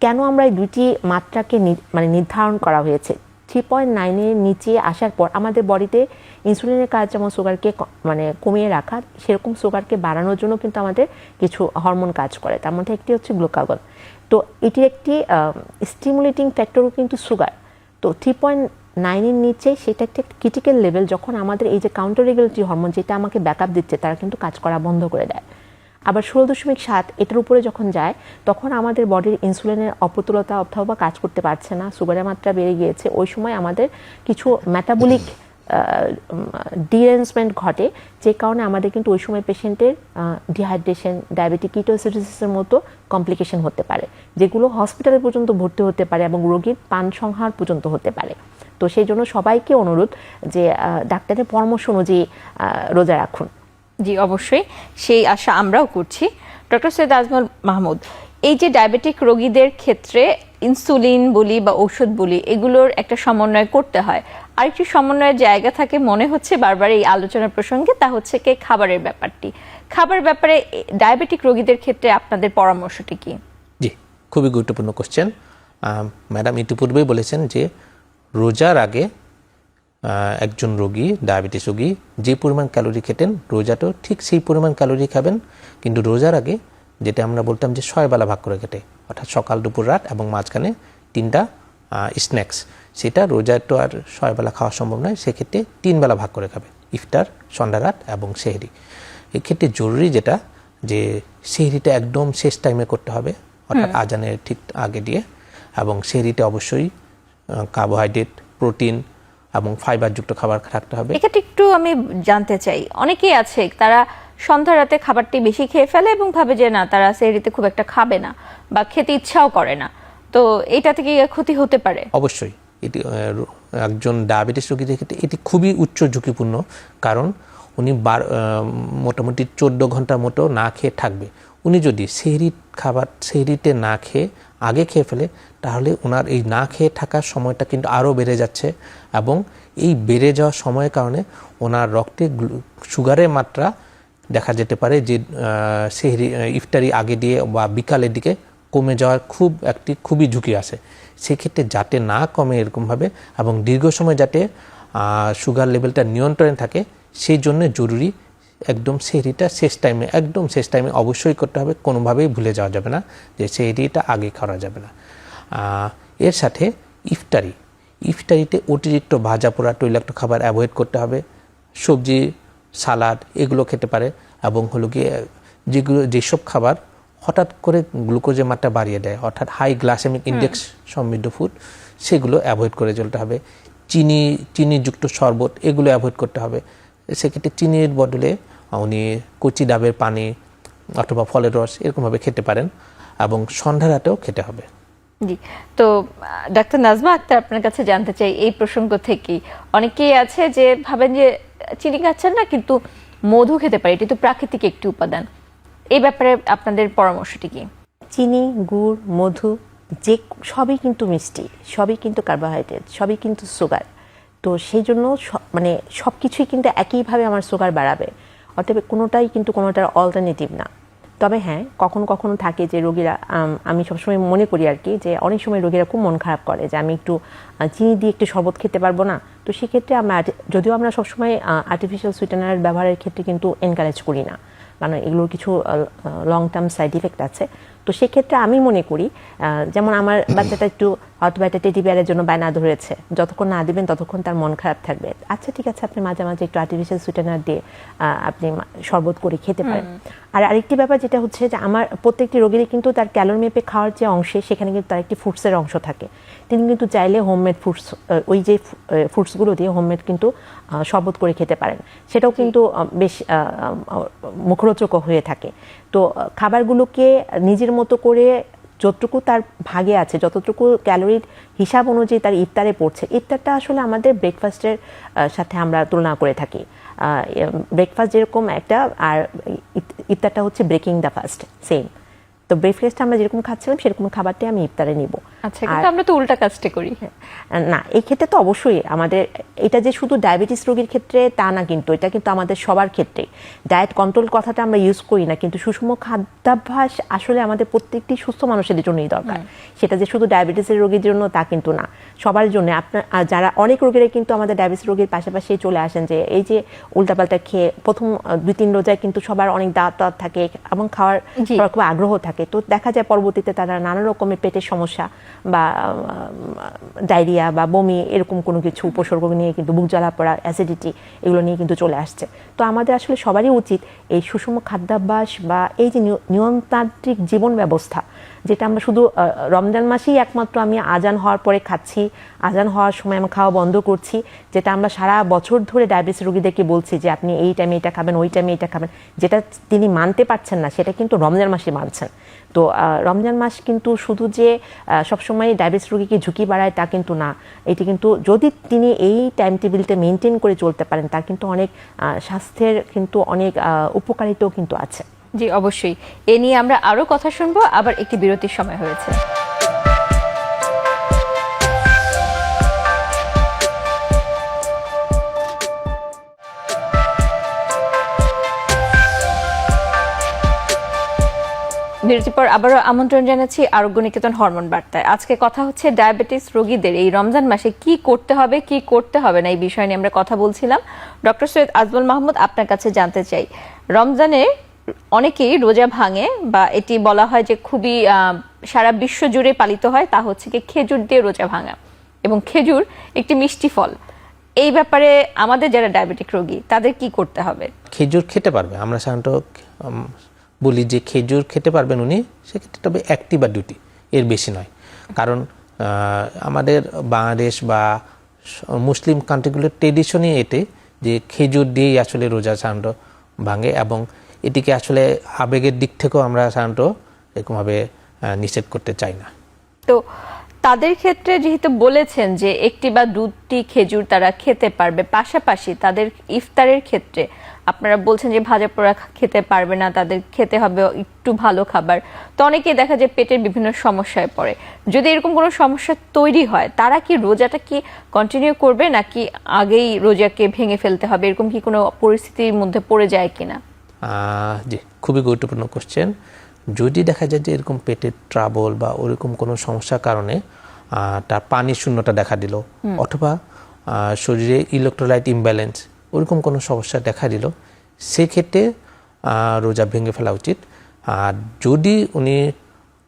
কেন আমরা এই দুইটি মাত্রাকে মানে নির্ধারণ করা হয়েছে? 3.9-এর নিচে আসার পর আমাদের বডিতে ইনসুলিনের কাজ যেমন সুগারকে মানে কমিয়ে রাখা, সেরকম সুগারকে বাড়ানোর জন্য কিন্তু আমাদের কিছু হরমোন কাজ করে, তার মধ্যে একটি হচ্ছে গ্লুকাগন। তো এটির একটি স্টিমুলেটিং ফ্যাক্টরও কিন্তু সুগার। তো 3.9-এর নিচে সেটা একটা ক্রিটিক্যাল লেভেল, যখন আমাদের এই যে কাউন্টার রেগুলেটরি হরমোন যেটা আমাকে ব্যাকআপ দিচ্ছে তারা কিন্তু কাজ করা বন্ধ করে দেয়। আবার 16.7 এটার উপরে যখন যায় তখন আমাদের বডির ইনসুলিনের অপ্রতুলতা অথবা কাজ করতে পারছে না, সুগারের মাত্রা বেড়ে গিয়েছে, ওই সময় আমাদের কিছু মেটাবলিক ডিরেঞ্জমেন্ট ঘটে, যে কারণে আমাদের কিন্তু ওই সময় পেশেন্টের ডিহাইড্রেশন, ডায়াবেটিক কিটোসিসের মতো কমপ্লিকেশন হতে পারে, যেগুলো হসপিটালে পর্যন্ত ভর্তি হতে পারে এবং রোগীর প্রাণ সংহার পর্যন্ত হতে পারে। তো সেই জন্য সবাইকে অনুরোধ যে ডাক্তারের পরামর্শ অনুযায়ী রোজা রাখুন। জি অবশ্যই, সেই আশা আমরাও করছি। ডক্টর সৈয়দ আজমল মাহমুদ, এই যে ডায়াবেটিক রোগীদের ক্ষেত্রে ইনসুলিন বলি বা ঔষধ বলি, এগুলোর একটা সমন্বয় করতে হয়, আরেকটি সমন্বয়ের জায়গা থাকে মনে হচ্ছে বারবার এই আলোচনার প্রসঙ্গে, তা হচ্ছে কি খাবারের ব্যাপারটি। খাবার ব্যাপারে ডায়াবেটিক রোগীদের ক্ষেত্রে আপনাদের পরামর্শটি কি? জি, খুবই গুরুত্বপূর্ণ কোশ্চেন। ম্যাডাম ইতিপূর্বেই বলেছেন যে রোজার আগে একজন রোগী, ডায়াবেটিস রোগী যে পরিমাণ ক্যালোরি খেতেন রোজাতেও ঠিক সেই পরিমাণ ক্যালোরি খাবেন, কিন্তু রোজার আগে যেটা আমরা বলতাম যে 6 বেলা ভাগ করে খেতে, অর্থাৎ সকাল, দুপুর, রাত এবং মাঝখানে 3টা স্ন্যাক্স, সেটা রোজায় তো আর 6 বেলা খাওয়া সম্ভব নয়, সেক্ষেত্রে 3 বেলা ভাগ করে খাবে, ইফতার, সন্ধ্যা, রাত এবং সেহরি। এক্ষেত্রে জরুরি যেটা যে সেহরিটা একদম শেষ টাইমে করতে হবে, অর্থাৎ আজানের ঠিক আগে দিয়ে, এবং সেহরিতে অবশ্যই কার্বোহাইড্রেট, প্রোটিন এবং ফাইবারযুক্ত খাবার থাকতে হবে। এক্ষেত্রে একটু আমি জানতে চাই, অনেকেই আছে তারা সন্ধ্যা রাতে খাবারটি বেশি খেয়ে ফেলে এবং ভাবে যে না তারা সেহরিতে খুব একটা খাবে না বা খেতে ইচ্ছাও করে না, তো এটা থেকে ক্ষতি হতে পারে? অবশ্যই এটি একজন ডায়াবেটিস রোগীদের ক্ষেত্রে এটি খুবই উচ্চ ঝুঁকিপূর্ণ, কারণ উনি মোটামুটি 14 ঘন্টার মতো না খেয়ে থাকবে। উনি যদি সেহরিতে না খেয়ে আগে খেয়ে ফেলে, তাহলে ওনার এই না খেয়ে থাকার সময়টা কিন্তু আরও বেড়ে যাচ্ছে, এবং এই বেড়ে যাওয়ার সময়ের কারণে ওনার রক্তে সুগারের মাত্রা দেখা যেতে পারে যে ইফতারি আগে দিয়ে বা বিকালের দিকে কমে যাওয়ার খুবই ঝুঁকি আছে। সেক্ষেত্রে যাতে না কমে এরকমভাবে এবং দীর্ঘ সময় যাতে সুগার লেভেলটা নিয়ন্ত্রণে থাকে, সেই জন্য জরুরি একদম সেহরিটা একদম শেষ টাইমে অবশ্যই করতে হবে, কোনোভাবেই ভুলে যাওয়া যাবে না যে সেহরিটা আগে খাওয়া যাবে না। এর সাথে ইফতারিতে অতিরিক্ত ভাজা পোড়া তৈলাক্ত খাবার অ্যাভয়েড করতে হবে, সবজি, সালাদ এগুলো খেতে পারে, এবং হলো গিয়ে যেসব খাবার হঠাৎ করে গ্লুকোজের মাত্রা বাড়িয়ে দেয়, অর্থাৎ হাই গ্লাইসেমিক ইন্ডেক্স সমৃদ্ধ ফুড, সেগুলো অ্যাভয়েড করে চলতে হবে। চিনিযুক্ত শরবত এগুলো অ্যাভয়েড করতে হবে। সেক্ষেত্রে চিনির বদলে উনি কচি ডাবের পানি অথবা ফলের রস এরকমভাবে খেতে পারেন, এবং সন্ধ্যা রাতেও খেতে হবে। জি, তো ডাক্তার নাজমা আক্তার, আপনার কাছে জানতে চাই এই প্রসঙ্গ থেকেই, অনেকেই আছে যে ভাবেন যে চিনি খাচ্ছেন না কিন্তু মধু খেতে পারে, এটি তো প্রাকৃতিক একটি উপাদান, এই ব্যাপারে আপনাদের পরামর্শটি কি? চিনি, গুড়, মধু সবই কিন্তু মিষ্টি, সবই কিন্তু কার্বোহাইড্রেট, সবই কিন্তু সুগার। তো সেই জন্য মানে সব কিছুই কিন্তু একইভাবে আমার সুগার বাড়াবে, অতএব কোনোটাই কিন্তু কোনোটার অল্টারনেটিভ না। তবে হ্যাঁ, কখনো কখনো থাকে যে রোগীরা, আমি সবসময় মনে করি আর কি, যে অনেক সময় রোগীরা খুব মন খারাপ করে যে আমি একটু চিনি দিয়ে একটু শরবত খেতে পারবো না। তো সেক্ষেত্রে যদিও আমরা সবসময় আর্টিফিশিয়াল সুইটেনার ব্যবহারের ক্ষেত্রে কিন্তু এনকারেজ করি না, কারণ এগুলোর কিছু লং টার্ম সাইড ইফেক্ট আছে। তো সেক্ষেত্রে আমি মনে করি, যেমন আমার বাচ্চাটা একটু হয়তো একটা টেডি বিয়ারের জন্য বায়না ধরেছে, যতক্ষণ না দিবেন ততক্ষণ তার মন খারাপ থাকবে। আচ্ছা ঠিক আছে, আপনি মাঝে মাঝে একটু আর্টিফিশিয়াল সুইটেনার দিয়ে আপনি শরবত করে খেতে পারেন। আর আরেকটি ব্যাপার যেটা হচ্ছে যে আমার প্রত্যেকটি রোগীরই কিন্তু তার ক্যালোরি মেপে খাওয়ার যে অংশে, সেখানে কিন্তু তার একটি ফুডসের অংশ থাকে। তিনি কিন্তু চাইলে হোমমেড ফুডস, ওই যে ফুডসগুলো দিয়ে হোমমেড কিন্তু শরবত করে খেতে পারেন, সেটাও কিন্তু বেশ মুখরোচক হয়ে থাকে। তো খাবারগুলোকে নিজের মতো করে যতটুকু তার ভাগে আছে, যতটুকু ক্যালোরির হিসাব অনুযায়ী তার ইফতারে পড়ছে, ইফতারটা আসলে আমাদের ব্রেকফাস্টের সাথে আমরা তুলনা করে থাকি। ব্রেকফাস্ট যেরকম একটা, আর ইফতারটা হচ্ছে ব্রেকিং দ্য ফাস্ট, সেম। তো ব্রেকফাস্ট আমরা যেরকম খাচ্ছিলাম সেরকম খাবারটাই আমি ইফতারে নিব। আচ্ছা, কিন্তু আমরা তো উল্টা কাজটা করি। না, এই ক্ষেত্রে তো অবশ্যই আমাদের, এটা যে শুধু ডায়াবেটিস রোগীর ক্ষেত্রে তা না, কিন্তু এটা কিন্তু আমাদের সবার ক্ষেত্রে। ডায়েট কন্ট্রোল কথাটা আমরা ইউজ করি না, কিন্তু সুষম খাদ্যাভ্যাস আসলে আমাদের প্রত্যেকটি সুস্থ মানুষের জন্যই দরকার। সেটা যে শুধু ডায়াবেটিসের রোগীর জন্য তা কিন্তু না, সবার জন্য। আপনার যারা অনেক রোগীরা কিন্তু আমাদের ডায়াবেটিস রোগীর পাশাপাশি চলে আসেন যে এই যে উল্টাপাল্টা খেয়ে প্রথম 2-3 রোজায় কিন্তু সবার অনেক দাঁত থাকে এবং খাওয়ার খুব আগ্রহ থাকে। তো দেখা যায় পরবর্তীতে তারা নানা রকমের পেটের সমস্যা বা ডায়রিয়া বা বমি এরকম কোনো কিছু উপসর্গ নিয়ে কিন্তু বুক জ্বালা পড়া, অ্যাসিডিটি এগুলো নিয়ে কিন্তু চলে আসছে। তো আমাদের আসলে সবারই উচিত এই সুষম খাদ্যাভ্যাস বা এই যে নিয়মতান্ত্রিক জীবন ব্যবস্থা, যেটা আমরা শুধু রমজান মাসেই একমাত্র আমি আজান হওয়ার পরে খাচ্ছি, আজান হওয়ার সময় আমি খাওয়া বন্ধ করছি, যেটা আমরা সারা বছর ধরে ডায়াবেটিস রোগীদেরকে বলছি যে আপনি এই টাইমে এটা খাবেন, ওই টাইমে এটা খাবেন, যেটা তিনি মানতে পারছেন না, সেটা কিন্তু রমজান মাসে মানছেন। তো রমজান মাস কিন্তু শুধু যে সবসময় ডায়াবেটিস রোগীকে ঝুঁকি বাড়ায় তা কিন্তু না, এটি কিন্তু যদি তিনি এই টাইম টেবিলটা মেনটেন করে চলতে পারেন, তার কিন্তু অনেক স্বাস্থ্যের কিন্তু অনেক উপকারিতাও কিন্তু আছে। জি, অবশ্যই। এ নিয়ে আমরা আরো কথা শুনবো, আবার একটি বিরতির সময় হয়েছে। বিরতির পর আবারও আমন্ত্রণ জানাচ্ছি আরোগ্য নিকেতন হরমোন বার্তায়। আজকে কথা হচ্ছে ডায়াবেটিস রোগীদের এই রমজান মাসে কি করতে হবে কি করতে হবে না, এই বিষয় নিয়ে আমরা কথা বলছিলাম। ডক্টর সৈয়দ আজমল মাহমুদ, আপনার কাছে জানতে চাই, রমজানে অনেকেই রোজা ভাঙে বা এটি বলা হয় যে খুবই সারা বিশ্ব জুড়ে পালিত হয়, তা হচ্ছে কি খেজুর দিয়ে রোজা ভাঙা, এবং খেজুর একটি মিষ্টি ফল। এই ব্যাপারে আমাদের যারা ডায়াবেটিক রোগী তাদের কি করতে হবে? খেজুর খেতে পারবে, আমরা সাধারণত বলি যে খেজুর খেতে পারবেন উনি, সেক্ষেত্রে তবে একটি বা দুটি, এর বেশি নয়। কারণ আমাদের বাংলাদেশ বা মুসলিম কান্ট্রিগুলোর ট্রেডিশনই এতে যে খেজুর দিয়েই আসলে রোজা সাধারণত ভাঙে, এবং এটিকে আসলে আবেগের দিক থেকেও আমরা সাধারণত এরকমভাবে নিষেধ করতে চাই না। তো তাদের ক্ষেত্রে যেহেতু বলেছেন যে একটি বা দুটি খেজুর তারা খেতে পারবে, পাশাপাশি তাদের ইফতারের ক্ষেত্রে আপনারা বলছেন যে ভাজা পোড়া খেতে পারবে না, তাদের খেতে হবে একটু ভালো খাবার। তো অনেকেই দেখা যায় পেটের বিভিন্ন সমস্যায় পড়ে। যদি এরকম কোনো সমস্যা তৈরি হয়, তারা কি রোজাটা কি কন্টিনিউ করবে নাকি আগেই রোজাকে ভেঙে ফেলতে হবে? এরকম কি কোনো পরিস্থিতির মধ্যে পড়ে যায় কিনা? জি, খুবই গুরুত্বপূর্ণ কোশ্চেন। যদি দেখা যায় যে এরকম পেটের ট্রাবল বা ওরকম কোনো সমস্যার কারণে তার পানির শূন্যতা দেখা দিল, অথবা শরীরে ইলেকট্রোলাইট ইমব্যালেন্স ওরকম কোনো সমস্যা দেখা দিল, সেক্ষেত্রে রোজা ভেঙে ফেলা উচিত। আর যদি উনি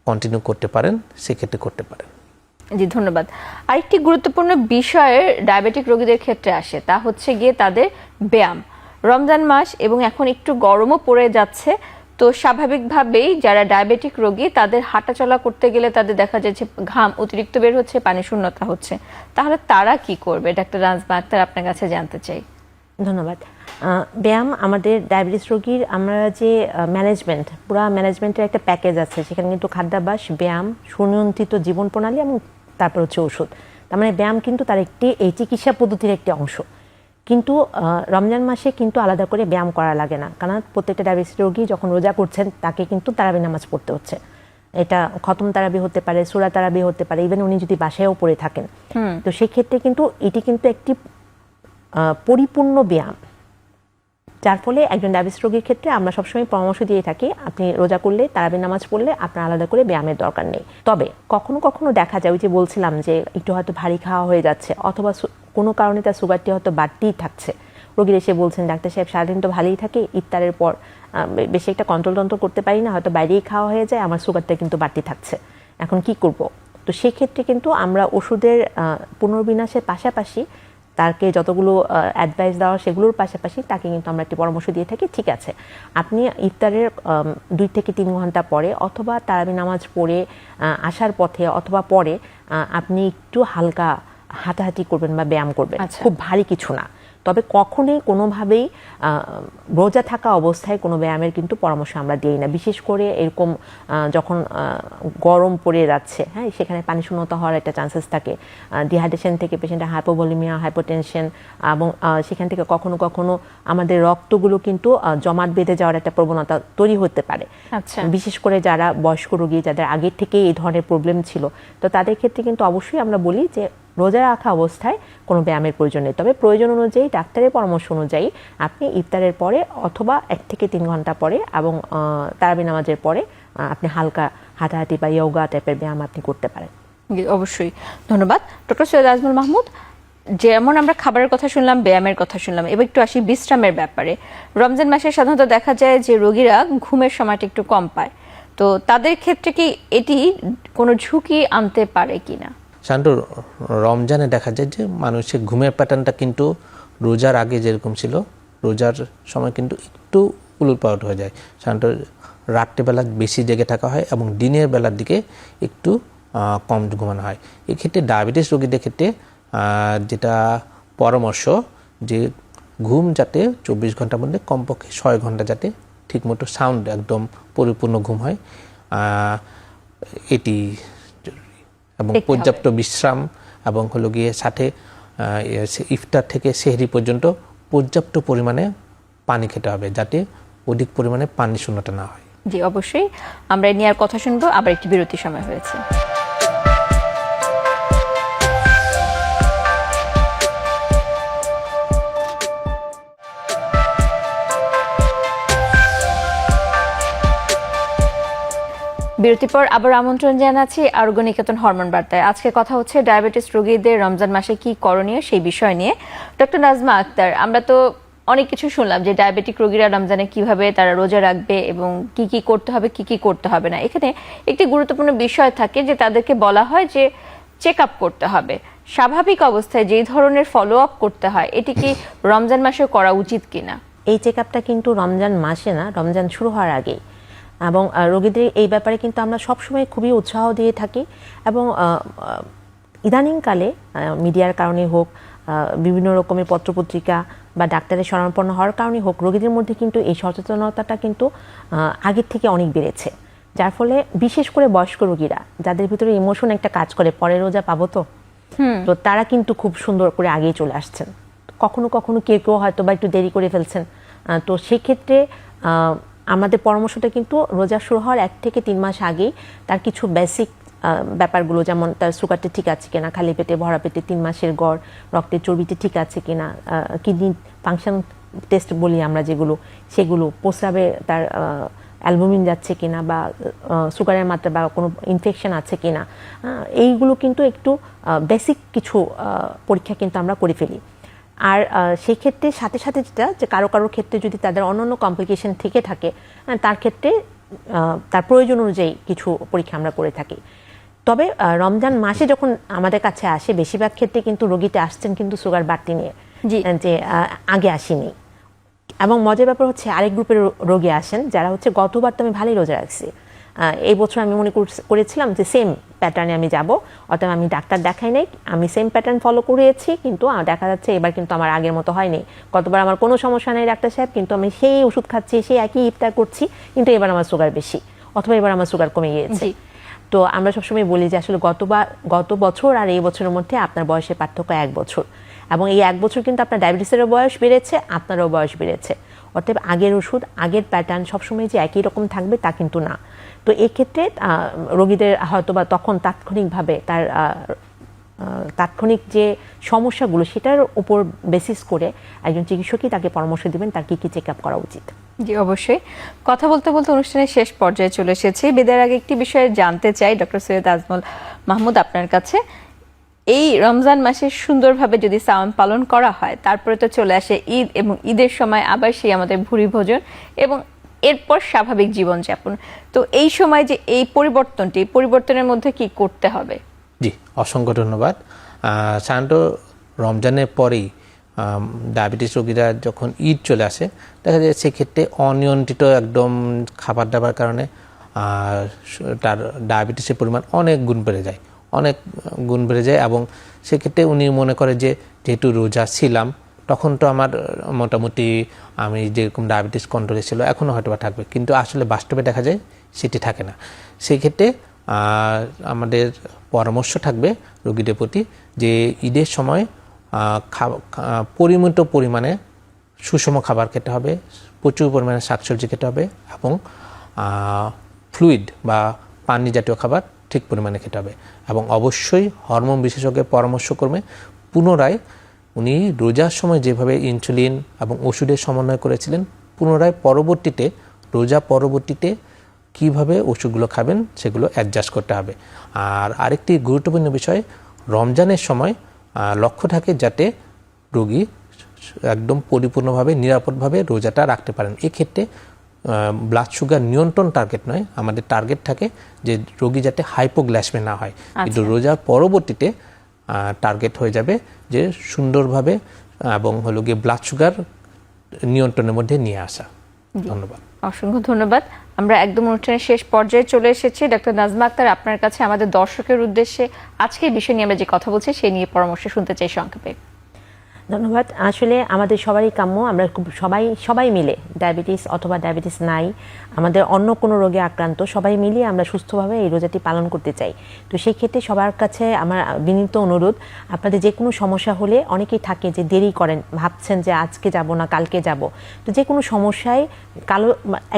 কন্টিনিউ করতে পারেন সেক্ষেত্রে করতে পারেন। জি, ধন্যবাদ। আরেকটি গুরুত্বপূর্ণ বিষয় ডায়াবেটিক রোগীদের ক্ষেত্রে আসে, তা হচ্ছে গিয়ে তাদের ব্যায়াম। রমজান মাস এবং এখন একটু গরমও পড়ে যাচ্ছে, তো স্বাভাবিকভাবেই যারা ডায়াবেটিক রোগী তাদের হাঁটাচলা করতে গেলে তাদের দেখা যাচ্ছে ঘাম অতিরিক্ত বের হচ্ছে, পানি শূন্যতা হচ্ছে। তাহলে তারা কি করবে? ডাক্তার রাজমা আক্তার, আপনার কাছে জানতে চাই। ধন্যবাদ। ব্যায়াম আমাদের ডায়াবেটিস রোগীর আমরা যে ম্যানেজমেন্ট, পুরো ম্যানেজমেন্টের একটা প্যাকেজ আছে, সেখানে কিন্তু খাদ্যাভ্যাস, ব্যায়াম, সুনিয়ন্ত্রিত জীবন প্রণালী এবং তারপর হচ্ছে ওষুধ। তার মানে ব্যায়াম কিন্তু তার একটি এই চিকিৎসা পদ্ধতির একটি অংশ। কিন্তু রমজান মাসে কিন্তু আলাদা করে ব্যায়াম করা লাগে না, কারণ প্রত্যেকটা ডায়াবেটিস রোগী যখন রোজা করছেন তাকে কিন্তু তারাবি নামাজ পড়তে হচ্ছে। এটা খতম তারাবি হতে পারে, সূরা তারাবি হতে পারে, ইভেন উনি যদি বাসায়ও পড়ে থাকেন। তো সেক্ষেত্রে কিন্তু এটি কিন্তু একটি পরিপূর্ণ ব্যায়াম, যার ফলে একজন ডায়াবেটিস রোগীর ক্ষেত্রে আমরা সবসময় পরামর্শ দিয়ে থাকি, আপনি রোজা করলে, তারাবি নামাজ পড়লে আপনার আলাদা করে ব্যায়ামের দরকার নেই। তবে কখনো কখনো দেখা যায়, ওই যে বলছিলাম যে একটু হয়তো ভারী খাওয়া হয়ে যাচ্ছে, অথবা কোনো কারণে তার সুগারটি হয়তো বাড়তেই থাকছে। রোগীর এসে বলছেন, ডাক্তার সাহেব সারাদিন তো ভালোই থাকে, ইফতারের পর বেশি একটা কন্ট্রোল করতে পারি না, হয়তো বাইরেই খাওয়া হয়ে যায়, আমার সুগারটা কিন্তু বাড়তি থাকছে, এখন কি করব? তো সেক্ষেত্রে কিন্তু আমরা ওষুধের পুনর্বিন্যাসের পাশাপাশি তাকে যতগুলো অ্যাডভাইস দেওয়া সেগুলোর পাশাপাশি তাকে কিন্তু আমরা একটি পরামর্শ দিয়ে থাকি, ঠিক আছে আপনি ইফতারের 2 থেকে 3 ঘন্টা পরে অথবা তারাবি নামাজ পড়ে আসার পথে অথবা পরে আপনি একটু হালকা হাঁটাহাঁটি করবেন বা ব্যায়াম করবেন, খুব ভারী কিছু না। তবে কখনোই কোনোভাবেই রোজা থাকা অবস্থায় কোনো ব্যায়ামের কিন্তু পরামর্শ আমরা দিই না, বিশেষ করে এরকম যখন গরম পড়ে যাচ্ছে, হ্যাঁ, সেখানে পানি শূন্যতা হওয়ার একটা চান্সেস থাকে, ডিহাইড্রেশন থেকে পেশেন্টের হাইপোভলিমিয়া, হাইপোটেনশন, এবং সেখান থেকে কখনো কখনো আমাদের রক্তগুলো কিন্তু জমাট বেঁধে যাওয়ার একটা প্রবণতা তৈরি হতে পারে। বিশেষ করে যারা বয়স্ক রোগী, যাদের আগের থেকে এই ধরনের প্রবলেম ছিল, তো তাদের ক্ষেত্রে কিন্তু অবশ্যই আমরা বলি যে রোজা রাখা অবস্থায় কোনো ব্যায়ামের প্রয়োজন নেই। তবে প্রয়োজন অনুযায়ী, ডাক্তারের পরামর্শ অনুযায়ী আপনি ইফতারের পরে অথবা 1 থেকে 3 ঘন্টা পরে এবং তারাবি নামাজের পরে আপনি হালকা হাঁটাহাঁটি বা ইয়োগা টাইপের ব্যায়াম আপনি করতে পারেন। অবশ্যই, ধন্যবাদ ডক্টর সৈয়দ আজমল মাহমুদ। যেমন আমরা খাবারের কথা শুনলাম, ব্যায়ামের কথা শুনলাম, এবার একটু আসি বিশ্রামের ব্যাপারে। রমজান মাসে সাধারণত দেখা যায় যে রোগীরা ঘুমের সময়টা একটু কম পায়, তো তাদের ক্ষেত্রে কি এটি কোনো ঝুঁকি আনতে পারে কিনা? সাধারণত রমজানে দেখা যায় যে মানুষের ঘুমের প্যাটার্নটা কিন্তু রোজার আগে যেরকম ছিল, রোজার সময় কিন্তু একটু উলটপালট হয়ে যায়। সাধারণত রাত্রেবেলা বেশি জেগে থাকা হয় এবং দিনের বেলার দিকে একটু কম ঘুমানো হয়। এক্ষেত্রে ডায়াবেটিস রোগীদের ক্ষেত্রে যেটা পরামর্শ, যে ঘুম যাতে 24 ঘন্টার মধ্যে কমপক্ষে 6 ঘন্টা যাতে ঠিকমতো সাউন্ড একদম পরিপূর্ণ ঘুম হয়, এটি এবং পর্যাপ্ত বিশ্রাম, এবং হলো গিয়ে সাথে ইফতার থেকে সেহরি পর্যন্ত পর্যাপ্ত পরিমাণে পানি খেতে হবে, যাতে অধিক পরিমাণে পানি শূন্যতা না হয়। জি, অবশ্যই আমরা এই নিয়ে আর কথা শুনবো। আবার একটি বিরতির সময় হয়েছে। বিরতির পর আবার আমন্ত্রণ জানাচ্ছি আরোগ্য নিকেতন হরমোন বার্তায়। আজকে কথা হচ্ছে ডায়াবেটিস রোগীদের রমজান মাসে কি করণীয় সেই বিষয় নিয়ে। ডক্টর নাজমা আক্তার, আমরা তো অনেক কিছু শুনলাম যে ডায়াবেটিক রোগীরা রমজানে কিভাবে তারা রোজা রাখবে এবং কি কি করতে হবে কি কি করতে হবে না। এখানে একটি গুরুত্বপূর্ণ বিষয় থাকে যে তাদেরকে বলা হয় যে চেক আপ করতে হবে। স্বাভাবিক অবস্থায় যেই ধরনের ফলো আপ করতে হয় এটি কি রমজান মাসে করা উচিত কিনা? এই চেক আপটা কিন্তু রমজান মাসে না, রমজান শুরু হওয়ার আগেই, এবং রোগীদের এই ব্যাপারে কিন্তু আমরা সবসময় খুবই উৎসাহ দিয়ে থাকি। এবং ইদানিংকালে মিডিয়ার কারণে হোক, বিভিন্ন রকমের পত্রপত্রিকা বা ডাক্তারের শরণাপন্ন হওয়ার কারণে হোক, রোগীদের মধ্যে কিন্তু এই সচেতনতাটা কিন্তু আগের থেকে অনেক বেড়েছে। যার ফলে বিশেষ করে বয়স্ক রোগীরা, যাদের ভিতরে ইমোশন একটা কাজ করে, পরের রোজা পাবো তো তারা কিন্তু খুব সুন্দর করে আগেই চলে আসছেন। কখনো কখনো কেউ কেউ হয়তো বা একটু দেরি করে ফেলছেন। তো সেক্ষেত্রে আমাদের পরামর্শটা কিন্তু রোজা শুরু হওয়ার 1 থেকে 3 মাস আগেই তার কিছু বেসিক ব্যাপারগুলো, যেমন তার সুগারটা ঠিক আছে কিনা, খালি পেটে ভরা পেটে 3 মাসের গড় রক্তের চর্বিটা ঠিক আছে কিনা, কিডনি ফাংশন টেস্ট বলি আমরা যেগুলো, সেগুলো, প্রস্রাবে তার অ্যালবুমিন যাচ্ছে কিনা বা সুগারের মাত্রা বা কোনো ইনফেকশন আছে কিনা, এইগুলো কিন্তু একটু বেসিক কিছু পরীক্ষা কিন্তু আমরা করে ফেলি। আর সেই ক্ষেত্রে সাথে সাথে যেটা, যে কারো কারোর ক্ষেত্রে যদি তাদের অন্যান্য কমপ্লিকেশন থেকে থাকে, তার ক্ষেত্রে তার প্রয়োজন অনুযায়ী কিছু পরীক্ষা আমরা করে থাকি। তবে রমজান মাসে যখন আমাদের কাছে আসে, বেশিরভাগ ক্ষেত্রে কিন্তু রোগীতে আসছেন কিন্তু সুগার বাড়তি নিয়ে, যে আগে আসেনি। এবং মজার ব্যাপার হচ্ছে আরেক গ্রুপের রোগী আসেন যারা হচ্ছে গতবার তো আমি ভালোই রোজা রাখছি, এই বছর আমি মনে করেছিলাম যে সেম প্যাটার্নে আমি যাব, অর্থাৎ আমি ডাক্তার দেখাই নাই, আমি সেম প্যাটার্ন ফলো করেছি, কিন্তু দেখা যাচ্ছে এবার কিন্তু আমার আগের মতো হয়নি। গতবার আমার কোনো সমস্যা নেই ডাক্তার সাহেব, কিন্তু আমি সেই ওষুধ খাচ্ছি, সেই একই ইফতার করছি, কিন্তু এবার আমার সুগার বেশি, অথবা এবার আমার সুগার কমে গিয়েছে। তো আমরা সবসময় বলি যে আসলে গত বছর আর এই বছরের মধ্যে আপনার বয়সের পার্থক্য 1 বছর, এবং এই 1 বছর কিন্তু আপনার ডায়াবেটিসেরও বয়স বেড়েছে, আপনারও বয়স বেড়েছে। অর্থাৎ আগের ওষুধ, আগের প্যাটার্ন সবসময় যে একই রকম থাকবে তা কিন্তু না। তো এক্ষেত্রে রোগীদের হয়তো বা তখন তাৎক্ষণিকভাবে তার তাৎক্ষণিক যে সমস্যাগুলো, সেটার উপর বেসিস করে একজন চিকিৎসকই তাকে পরামর্শ দিবেন তার কী কী চেক আপ করা উচিত। জি, অবশ্যই। কথা বলতে বলতে অনুষ্ঠানের শেষ পর্যায়ে চলে এসেছি। বিদায়ের আগে একটি বিষয়ে জানতে চাই ডক্টর সৈয়দ আজমল মাহমুদ আপনার কাছে, এই রমজান মাসে সুন্দরভাবে যদি সাওয়াম পালন করা হয়, তারপরে তো চলে আসে ঈদ, এবং ঈদের সময় আবার সেই আমাদের ভুরি ভোজন এবং এরপর স্বাভাবিক জীবনযাপন। তো এই সময় যে এই পরিবর্তনের মধ্যে কি করতে হবে? জি, অসংখ্য ধন্যবাদ। সাধারণত রমজানের পরেই ডায়াবেটিস রোগীরা যখন ঈদ চলে আসে, দেখা যায় সেক্ষেত্রে অনিয়ন্ত্রিত একদম খাবার দাবার কারণে তার ডায়াবেটিসের পরিমাণ অনেক গুণ বেড়ে যায়, এবং সেক্ষেত্রে উনি মনে করে যে যেহেতু রোজা ছিলাম তখন তো আমার মোটামুটি আমি যেরকম ডায়াবেটিস কন্ট্রোলে ছিল এখনও হয়তো বা থাকবে, কিন্তু আসলে বাস্তবে দেখা যায় সেটি থাকে না। সেই ক্ষেত্রে আমাদের পরামর্শ থাকবে রোগীদের প্রতি যে ঈদের সময় পরিমিত পরিমাণে সুষম খাবার খেতে হবে, প্রচুর পরিমাণে শাকসবজি খেতে হবে, এবং ফ্লুইড বা পানি জাতীয় খাবার ঠিক পরিমাণে খেতে হবে। এবং অবশ্যই হরমোন বিশেষজ্ঞের পরামর্শ ক্রমে পুনরায় উনি রোজার সময় যেভাবে ইনসুলিন এবং ওষুধের সমন্বয় করেছিলেন, পুনরায় রোজা পরবর্তীতে কিভাবে ওষুধগুলো খাবেন সেগুলো অ্যাডজাস্ট করতে হবে। আর আরেকটি গুরুত্বপূর্ণ বিষয়, রমজানের সময় লক্ষ্য থাকে যাতে রোগী একদম পরিপূর্ণভাবে নিরাপদভাবে রোজাটা রাখতে পারেন। এক্ষেত্রে ব্লাড সুগার নিয়ন্ত্রণ টার্গেট নয়, আমাদের টার্গেট থাকে যে রোগী যাতে হাইপোগ্লাইসেমিয়া না হয়, কিন্তু রোজার পরবর্তীতে টার্গেট হয়ে যাবে যে সুন্দরভাবে এবং হলো গিয়ে ব্লাড সুগার নিয়ন্ত্রণের মধ্যে নিয়ে আসা। ধন্যবাদ, অসংখ্য ধন্যবাদ। আমরা একদম অনুষ্ঠানের শেষ পর্যায়ে চলে এসেছি। ডক্টর নাজমা আক্তার, আপনার কাছে আমাদের দর্শকের উদ্দেশ্যে আজকে এই বিষয় নিয়ে আমরা যে কথা বলছি সেই নিয়ে পরামর্শ শুনতে চাই সংক্ষেপে। ধন্যবাদ। আসলে আমাদের সবারই কাম্য আমরা সবাই মিলে, ডায়াবেটিস অথবা ডায়াবেটিস নাই, আমাদের অন্য কোনো রোগে আক্রান্ত, সবাই মিলিয়ে আমরা সুস্থভাবে এই রোজাটি পালন করতে চাই। তো সেই ক্ষেত্রে সবার কাছে আমার বিনীত অনুরোধ, আপনাদের যে কোনো সমস্যা হলে, অনেকেই থাকে যে দেরি করেন, ভাবছেন যে আজকে যাব না কালকে যাব, তো যে কোনো সমস্যায়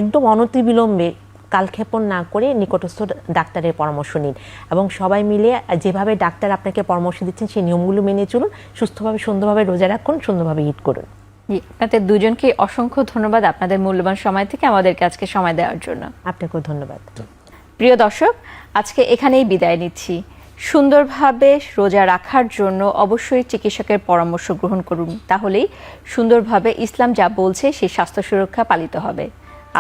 একদম অনতিবিলম্বে কালক্ষেপণ না করে নিকটস্থ ডাক্তারের পরামর্শ নিন, এবং সবাই মিলে যেভাবে ডাক্তার আপনাকে পরামর্শ দিচ্ছেন সেই নিয়মগুলো মেনে চলুন, সুস্থভাবে সুন্দরভাবে রোজা রাখুন, সুন্দরভাবে ঈদ করুন। আপনাদের দুজনকে অসংখ্য ধন্যবাদ আপনাদের মূল্যবান সময় থেকে আমাদেরকে আজকে সময় দেওয়ার জন্য। আপনাকেও ধন্যবাদ। প্রিয় দর্শক, আজকে এখানেই বিদায় নিচ্ছি। সুন্দরভাবে রোজা রাখার জন্য অবশ্যই চিকিৎসকের পরামর্শ গ্রহণ করুন, তাহলেই সুন্দরভাবে ইসলাম যা বলছে সেই স্বাস্থ্য সুরক্ষা পালিত হবে।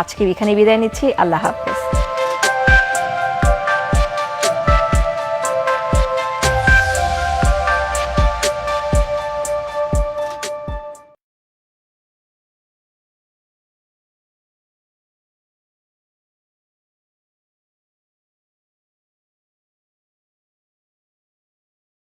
আজকে এখানেই বিদায় নিচ্ছি। আল্লাহ হাফেজ।